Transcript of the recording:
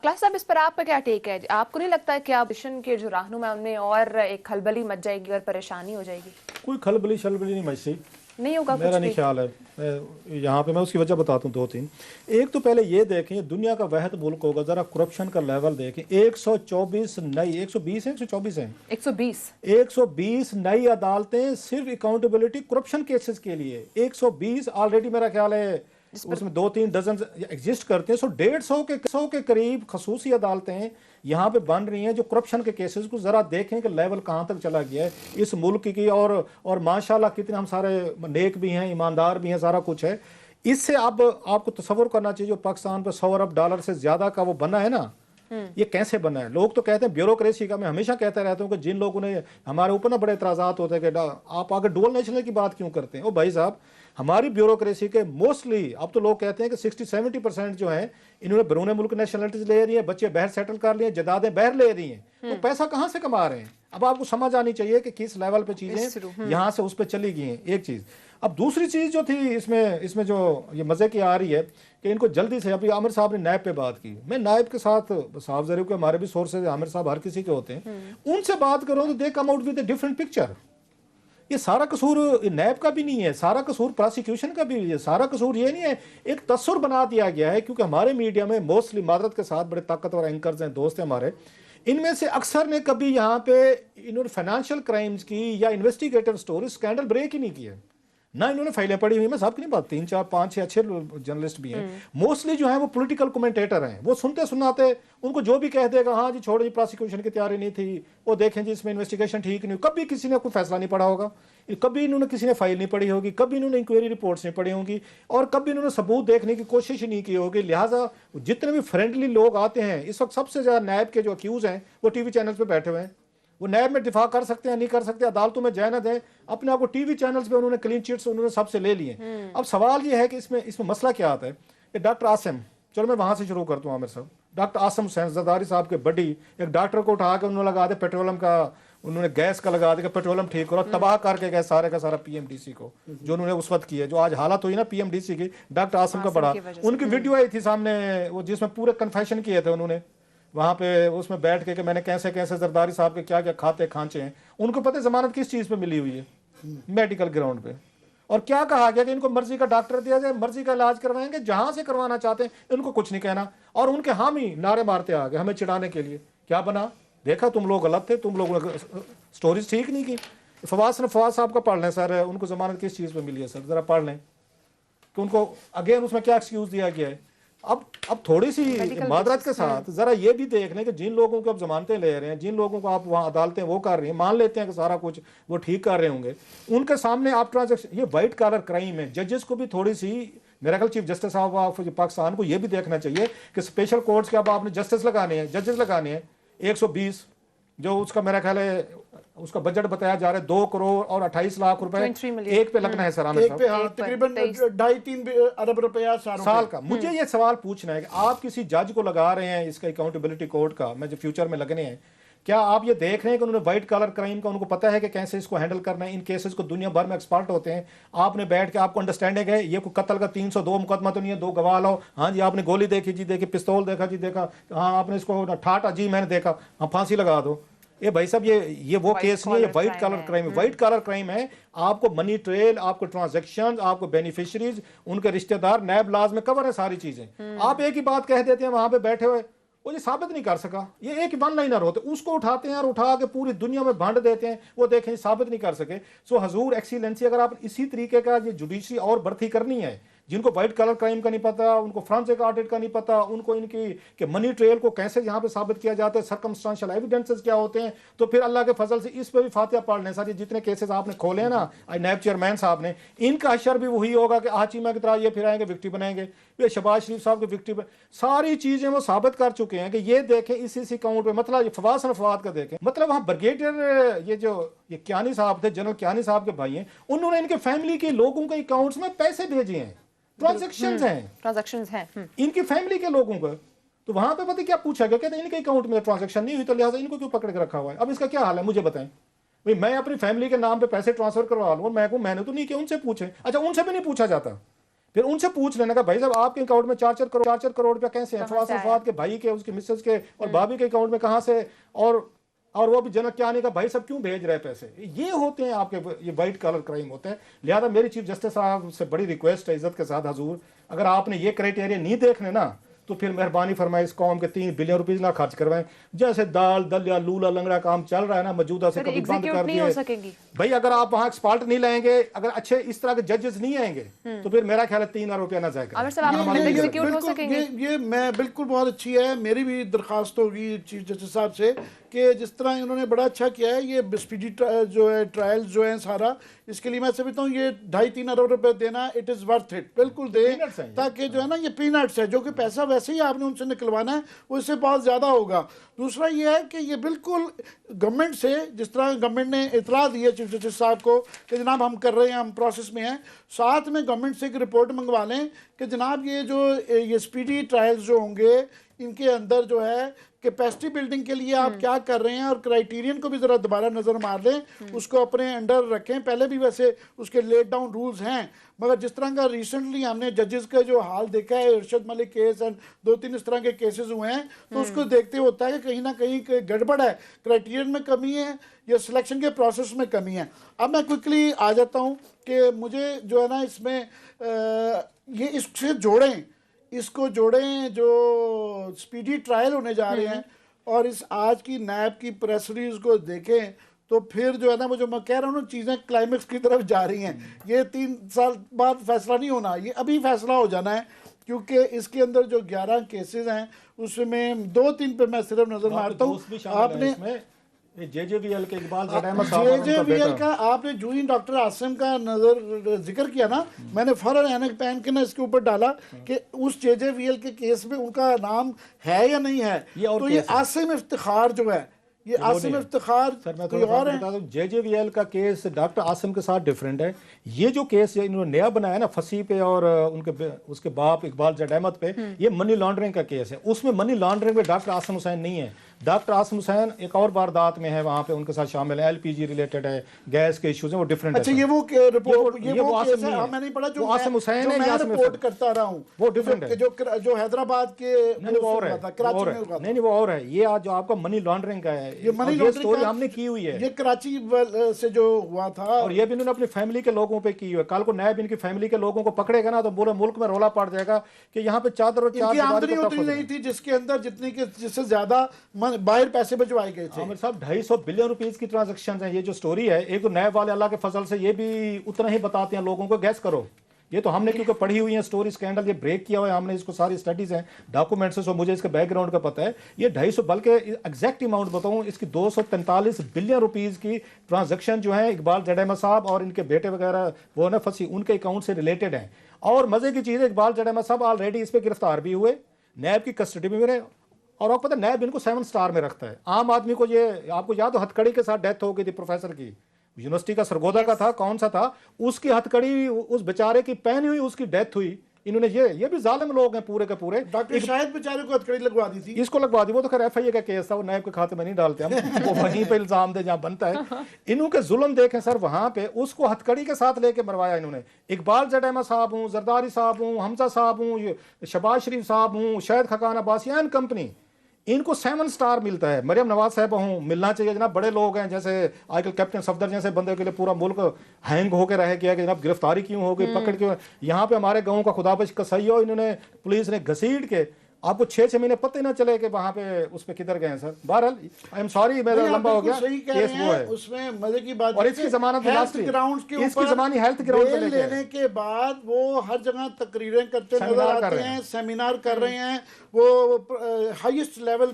Class साहब, इस पर आपका क्या टेक है? आपको नहीं लगता है कि ऑपोजिशन के जो रहनुमा उनमें और एक खलबली मच जाएगी और परेशानी हो जाएगी? कोई खलबली शलबली नहीं मची, नहीं होगा मेरा कुछ नहीं भी? ख्याल है। यहाँ पे मैं उसकी वजह बताता हूँ दो तीन। एक तो पहले ये देखें, दुनिया का वाहिद मुल्क होगा, ज़रा करप्शन का लेवल देखें। 124 नई, 120 है, 124 हैं, 120 120 नई अदालतें सिर्फ अकाउंटेबिलिटी करप्शन केसेस के लिए। 120 ऑलरेडी मेरा ख्याल है उसमें 2-3 डजन एग्जिस्ट करते हैं। 150 के करीब खसूसी अदालतें यहाँ पे बन रही हैं जो करप्शन के केसेस को ज़रा देखें कि लेवल कहाँ तक चला गया है इस मुल्क की। और माशाल्लाह कितने हम सारे नेक भी हैं, ईमानदार भी हैं, सारा कुछ है। इससे अब आपको तसव्वुर करना चाहिए, जो पाकिस्तान पर $100 अरब से ज़्यादा का वो बना है ना, ये कैसे बना है। लोग तो कहते हैं ब्यूरोक्रेसी का, मैं हमेशा कहता रहता हूँ कि जिन लोगों ने हमारे ऊपर ना बड़े एतराज़ात होते हैं कि आप आगे डुअल नेशनल की बात क्यों करते हैं। ओ भाई साहब, हमारी ब्यूरोक्रेसी के मोस्टली अब तो लोग कहते हैं कि 60-70% जो है इन्होंने बैरून मुल्क नेशनलिटीज ले रही है, बच्चे बाहर सेटल कर लिए, जदादें बाहर ले रही हैं, तो पैसा कहाँ से कमा रहे हैं। अब आपको समझ आनी चाहिए कि किस लेवल पे चीज़ें यहाँ से उस पर चली गई हैं, एक चीज़। अब दूसरी चीज़ जो थी इसमें जो ये मज़े की आ रही है कि इनको जल्दी से, अभी आमिर साहब ने नायब पे बात की, मैं नायब के साथ साफ ज़रूर के हमारे भी सोर्सेज आमिर साहब हर किसी के होते हैं, उनसे बात करो तो they come out with a different picture. ये सारा कसूर नैब का भी नहीं है, सारा कसूर प्रोसिक्यूशन का भी है, सारा कसूर ये नहीं है। एक तस्वीर बना दिया गया है, क्योंकि हमारे मीडिया में मोस्टली मादरत के साथ बड़े ताकतवर एंकर्स हैं, दोस्त हैं हमारे, इनमें से अक्सर ने कभी यहाँ पे इन्होंने फाइनेंशियल क्राइम्स की या इन्वेस्टिगेटिव स्टोरी स्कैंडल ब्रेक ही नहीं किया ना। इन्होंने फाइलें पढ़ी हुई, मैं सबकी नहीं बात, 3, 4, 5, 6 अच्छे जर्नलिस्ट भी हैं, मोस्टली जो है वो पॉलिटिकल कमेंटेटर हैं। वो सुनते सुनाते उनको जो भी कह देगा, हाँ जी छोड़ो जी, प्रोसिक्यूशन की तैयारी नहीं थी, वो देखें जी इसमें इन्वेस्टिगेशन ठीक नहीं, कभी किसी ने कोई फैसला नहीं पढ़ा होगा, कभी इन्होंने किसी ने फाइल नहीं पढ़ी होगी, कभी इन्होंने इंक्वायरी रिपोर्ट्स नहीं पढ़ी होंगी, और कभी इन्होंने सबूत देखने की कोशिश ही नहीं की होगी। लिहाजा जितने भी फ्रेंडली लोग आते हैं इस वक्त, सबसे ज़्यादा नैब के जो अक्यूज हैं वो टीवी चैनल पर बैठे हुए हैं। वो नैब में दिफा कर सकते हैं, नहीं कर सकते, अदालतों में जय न दें, अपने आप को टीवी चैनल्स पे उन्होंने क्लीन चिट्स उन्होंने सबसे ले लिए। अब सवाल ये है कि इसमें मसला क्या आता है कि डॉक्टर आसिम, चलो मैं वहाँ से शुरू करता हूँ आमिर साहब, डॉक्टर आसिम हुसैन जरदारी साहब के बड़ी, एक डॉक्टर को उठा के उन्होंने लगा दे पेट्रोलियम का, उन्होंने गैस का लगा दिया, पेट्रोलियम ठीक करो, तबाह करके गए सारे का सारा पीएमडीसी को, जो उन्होंने उस वक्त की है, जो आज हालत हुई ना पीएमडीसी की, डॉक्टर आसिम का बड़ा, उनकी वीडियो आई थी सामने वो, जिसमें पूरे कन्फेशन किए थे उन्होंने वहाँ पे, उसमें बैठ के कि मैंने कैसे कैसे जरदारी साहब के क्या क्या खाते खांचे हैं। उनको पता है जमानत किस चीज़ पे मिली हुई है, मेडिकल ग्राउंड पे, और क्या कहा गया कि इनको मर्जी का डॉक्टर दिया जाए, मर्जी का इलाज करवाएंगे, जहाँ से करवाना चाहते हैं, इनको कुछ नहीं कहना। और उनके हामी नारे मारते आ गए हमें चिढ़ाने के लिए। क्या बना, देखा तुम लोग गलत थे, तुम लोगों ने स्टोरीज ठीक नहीं की। फवाद साहब का पढ़ लें सर, उनको जमानत किस चीज़ पर मिली है सर, ज़रा पढ़ लें कि उनको अगेन उसमें क्या एक्सक्यूज़ दिया गया है। अब थोड़ी सी मादरत के साथ जरा ये भी देख लें कि जिन लोगों को आप जमानतें ले रहे हैं, जिन लोगों को आप वहाँ अदालतें वो कर रही हैं, मान लेते हैं कि सारा कुछ वो ठीक कर रहे होंगे, उनके सामने आप ट्रांजेक्शन, ये वाइट कॉलर क्राइम है। जजेस को भी थोड़ी सी, मेरा ख्याल चीफ जस्टिस साहब ऑफ पाकिस्तान को ये भी देखना चाहिए कि स्पेशल कोर्ट्स के अब आपने जस्टिस लगाने हैं, जजेस लगाने हैं 120, जो उसका मेरा ख्याल है उसका बजट बताया जा रहा है 2 करोड़ और 28 लाख रुपए एक पे लगना है सर, एक पे, हाँ, तकरीबन 2.5-3 अरब रुपया साल का। मुझे ये सवाल पूछना है कि आप किसी जज को लगा रहे हैं इसका अकाउंटेबिलिटी कोर्ट का, मैं जो फ्यूचर में लगने हैं, क्या आप ये देख रहे हैं कि उन्होंने व्हाइट कॉलर क्राइम का, उनको पता है कि कैसे इसको हैंडल करना है। इन केसेस को दुनिया भर में एक्सपर्ट होते हैं, आपने बैठ के आपको अंडरस्टैंडिंग है ये कोई कत्ल का 302 मुकदमा तो नहीं है, 2 गवाह लो, हाँ जी आपने गोली देखी जी देखी, पिस्तौल देखा जी देखा, हाँ आपने इसको ठाटा जी मैंने देखा, हाँ फांसी लगा दो। ये भाई साहब ये वो केस नहीं है, ये व्हाइट कॉलर क्राइम है। व्हाइट कॉलर क्राइम है, आपको मनी ट्रेल, आपको ट्रांजैक्शन, आपको बेनिफिशियरीज, उनके रिश्तेदार, नैब लाज में कवर है सारी चीजें। आप एक ही बात कह देते हैं वहां पे बैठे हुए, वो ये साबित नहीं कर सका, ये एक वन लाइनर होते, उसको उठाते हैं और उठा के पूरी दुनिया में बांट देते हैं, वो देखें साबित नहीं कर सके। सो हजूर एक्सीलेंसी, अगर आप इसी तरीके का ये जुडिशरी और भर्ती करनी है, जिनको व्हाइट कलर क्राइम का नहीं पता, उनको फ्रांसिक ऑडिट का नहीं पता, उनको इनकी कि मनी ट्रेल को कैसे यहाँ पे साबित किया जाता है, सर्कमस्टांशियल एविडेंसेस क्या होते हैं, तो फिर अल्लाह के फजल से इस पे भी फातिहा पढ़ लें सर। जितने केसेस आपने खोले हैं ना नैब चेयरमैन साहब ने, इनका अशर भी वही होगा कि आचीमा की तरह ये फिर आएंगे विक्टी बनाएंगे, ये शहबाज शरीफ साहब के विक्टी, सारी चीजें वो साबित कर चुके हैं कि ये देखें इस अकाउंट पे, मतलब फवाद का देखें, मतलब वहाँ ब्रिगेडियर ये क्यानी साहब थे, जनरल क्यानी साहब के भाई हैं, उन्होंने इनके फैमिली के लोगों के अकाउंट्स में पैसे भेजे हैं, ट्रांजैक्शंस हैं इनकी फैमिली के लोगों को। तो वहां पे पता क्या पूछा गया, कहते हैं इनके अकाउंट में ट्रांजैक्शन नहीं हुई, तो लिहाजा इनको क्यों पकड़ के रखा हुआ है। अब इसका क्या हाल है मुझे बताएं भाई, मैं अपनी फैमिली के नाम पे पैसे ट्रांसफर करवा लूँ, मैंने तो नहीं किया, उनसे पूछे। अच्छा उनसे भी नहीं पूछा जाता, फिर उनसे पूछ लेना का भाई साहब आपके अकाउंट में 4-4 करोड़ रुपया कैसे है, फवाद के भाई के, उसके मिसेज के और भाभी के अकाउंट में कहाँ से, और वो भी जनक क्या नहीं का भाई सब क्यों भेज रहे हैं पैसे। ये होते हैं आपके, ये वाइट कलर क्राइम होते हैं। लिहाजा मेरी चीफ जस्टिस साहब से बड़ी रिक्वेस्ट है इज्जत के साथ, हजूर अगर आपने ये क्राइटेरिया नहीं देखने ना तो फिर मेहरबानी फरमाए इस कौम के 3 बिलियन रुपीस ना खर्च करवाएं। जैसे दाल दलिया लूला लंगड़ा काम चल रहा है ना मौजूदा से, कभी बंद कर दिए भाई। अगर आप वहाँ एक्सपर्ट नहीं लाएंगे, अगर अच्छे इस तरह के जजेस नहीं आएंगे तो फिर मेरा ख्याल है 3 लाख रुपया ना जाएगा। ये मैं बिल्कुल बहुत अच्छी है, मेरी भी दरखास्त होगी चीफ जस्टिस साहब से कि जिस तरह इन्होंने बड़ा अच्छा किया है ये स्पीडी जो है ट्रायल्स जो है सारा, इसके लिए मैं समझता हूँ ये 2.5-3 अरब रुपए देना इट इज़ वर्थ इट, बिल्कुल दे, ताकि जो है ना ये पीनट्स है, जो कि पैसा वैसे ही आपने उनसे निकलवाना है वो इससे बहुत ज़्यादा होगा। दूसरा ये है कि ये बिल्कुल गवर्नमेंट से, जिस तरह गवर्नमेंट ने इतला दी है चीफ जस्टिस साहब को कि जनाब हम कर रहे हैं, हम प्रोसेस में हैं, साथ में गवर्नमेंट से एक रिपोर्ट मंगवा लें कि जनाब ये स्पीडी ट्रायल्स जो होंगे इनके अंदर जो है कैपेसिटी बिल्डिंग के लिए आप क्या कर रहे हैं, और क्राइटेरियन को भी ज़रा दोबारा नज़र मार लें, उसको अपने अंडर रखें। पहले भी वैसे उसके लेट डाउन रूल्स हैं, मगर जिस तरह का रिसेंटली हमने जजेस का जो हाल देखा है, इरशद मलिक केस एंड 2-3 इस तरह के केसेस हुए हैं, तो उसको देखते होता है कि कहीं ना कहीं गड़बड़ है, क्राइटेरियन में कमी है या सिलेक्शन के प्रोसेस में कमी है। अब मैं क्विकली आ जाता हूँ कि मुझे जो है ना इसमें ये इससे इसको जोड़ें जो स्पीडी ट्रायल होने जा रहे हैं और इस आज की नैब की प्रेस रिलीज को देखें तो फिर जो है ना वो जो मैं कह रहा हूँ ना चीज़ें क्लाइमेक्स की तरफ जा रही हैं। ये 3 साल बाद फैसला नहीं होना, ये अभी फैसला हो जाना है, क्योंकि इसके अंदर जो 11 केसेस हैं उसमें 2-3 पे मैं सिर्फ नजर मारता हूँ। आपने जेजेवीएल के इकबाल जेजेवीएल का आपने जो ही डॉक्टर आसिम का नजर जिक्र किया ना, मैंने फौरन ऐनक पहन के ना इसके ऊपर डाला कि उस जेजेवीएल के केस में उनका नाम है या नहीं है। तो ये आसिम इफ्तिखार जो है, ये आसिम इफ्तिखार कोई और है। जेजेवीएल का केस डॉक्टर आसिम के साथ डिफरेंट है। ये जो केस इन्होंने नया बनाया ना फसी पे और उसके बाप इकबाल जट अहमद पे, ये मनी लॉन्ड्रिंग का केस है। उसमें मनी लॉन्ड्रिंग में डॉक्टर आसिम हुसैन नहीं है। डॉक्टर आसिम हुसैन एक और वारदात में है, वहाँ पे उनके साथ शामिल है, एलपीजी रिलेटेड है, गैस के इश्यूज हैं, वो डिफरेंट है। अच्छा, ये वो रिपोर्ट ये वो केस है, मैंने नहीं पढ़ा, जो आसिम हुसैन है, मैं रिपोर्ट करता रहा हूँ, वो डिफरेंट है, जो हैदराबाद के वो और है, कराची में हुआ। नहीं वो और है, ये आज जो आपका मनी लॉन्ड्रिंग का है, ये मनी लॉन्ड्रिंग हमने की हुई है, ये कराची से जो हुआ था, और ये भी इन्होंने अपनी फैमिली के लोगों पे की हुई है। कल को नैब इनकी फैमिली के लोगों को पकड़ेगा ना तो पूरे मुल्क में रौला पड़ जाएगा कि यहाँ पे चादर और चादर आमदनी उतनी नहीं थी जिसके अंदर जिससे ज्यादा बाहर पैसे भिजवाए गए थे। आमिर साहब 250 बिलियन रुपीस की ट्रांजैक्शन है। ये जो स्टोरी है, एक तो नैब वाले अल्लाह के फजल से ये भी उतना ही बताते हैं लोगों को, गैस करो। ये तो हमने क्योंकि पढ़ी हुई है स्टोरी, स्कैंडल ये ब्रेक किया हुआ है हमने, इसको सारी स्टडीज हैं, डॉक्यूमेंट्स हैं, मुझे इसके बैकग्राउंड का पता है। ये 250 बल्कि एग्जैक्ट अमाउंट बताऊं, इसकी 243 बिलियन रुपीस की ट्रांजैक्शन जो है इकबाल जट अहमद साहब और इनके बेटे वगैरह वो ना फंसी उनके अकाउंट से रिलेटेड है। और मजे की चीज़ है, इकबाल जट अहमद साहब ऑलरेडी इस पर गिरफ्तार भी हुए, नैब की कस्टडी में रहे, और आपको पता है नैब इनको 7 स्टार में रखता है। आम आदमी को ये आपको याद हो हथकड़ी के साथ डेथ हो गई थी प्रोफेसर की, यूनिवर्सिटी का सरगोदा का था, कौन सा था, उसकी हथकड़ी उस बेचारे की पहनी हुई, उसकी डेथ हुई। इन्होंने ये भी जालिम लोग हैं पूरे के पूरे। डॉक्टर शायद बेचारे को हथकड़ी लगवा दी थी, इसको लगवा दी, वो तो खैर एफआईए का केस था, वो नैब के खाते में नहीं डालते हम, वो वहीं पे इल्जाम दे जहां बनता है। इन्हों के जुल्म देखें सर, वहां पे उसको हथकड़ी के साथ लेके मरवाया इन्होंने। इकबाल जट अहमद साहब हूँ, जरदारी साहब हूँ, हमजा साहब हूँ, शबाज शरीफ साहब हूँ, शायद खकान अब्बासी एंड कंपनी, इनको 7 स्टार मिलता है। मरियम नवाज साहब हूँ, मिलना चाहिए जनाब। बड़े लोग हैं, जैसे आजकल कैप्टन सफदर जैसे बंदे के लिए पूरा मुल्क हैंग होकर रह गया कि जनाब गिरफ्तारी क्यों हो गई, पकड़ क्यों। यहाँ पे हमारे गाँव का खुदाबश कसाई हो, इन्होंने पुलिस ने घसीट के आपको 6 महीने पता ही ना चले कि वहां पे उस पे किधर गए हैं सर। बहरहाल आई एम सॉरी, मेरा लंबा हो गया केस वो है। उसमें मजे की बात, और इसकी जमानत ग्राउंड के इसकी जमानी हेल्थ ग्राउंड पे लेने के बाद वो हर जगह तकरीरें करते नजर आते हैं, सेमिनार कर रहे हैं, वो हाईएस्ट लेवल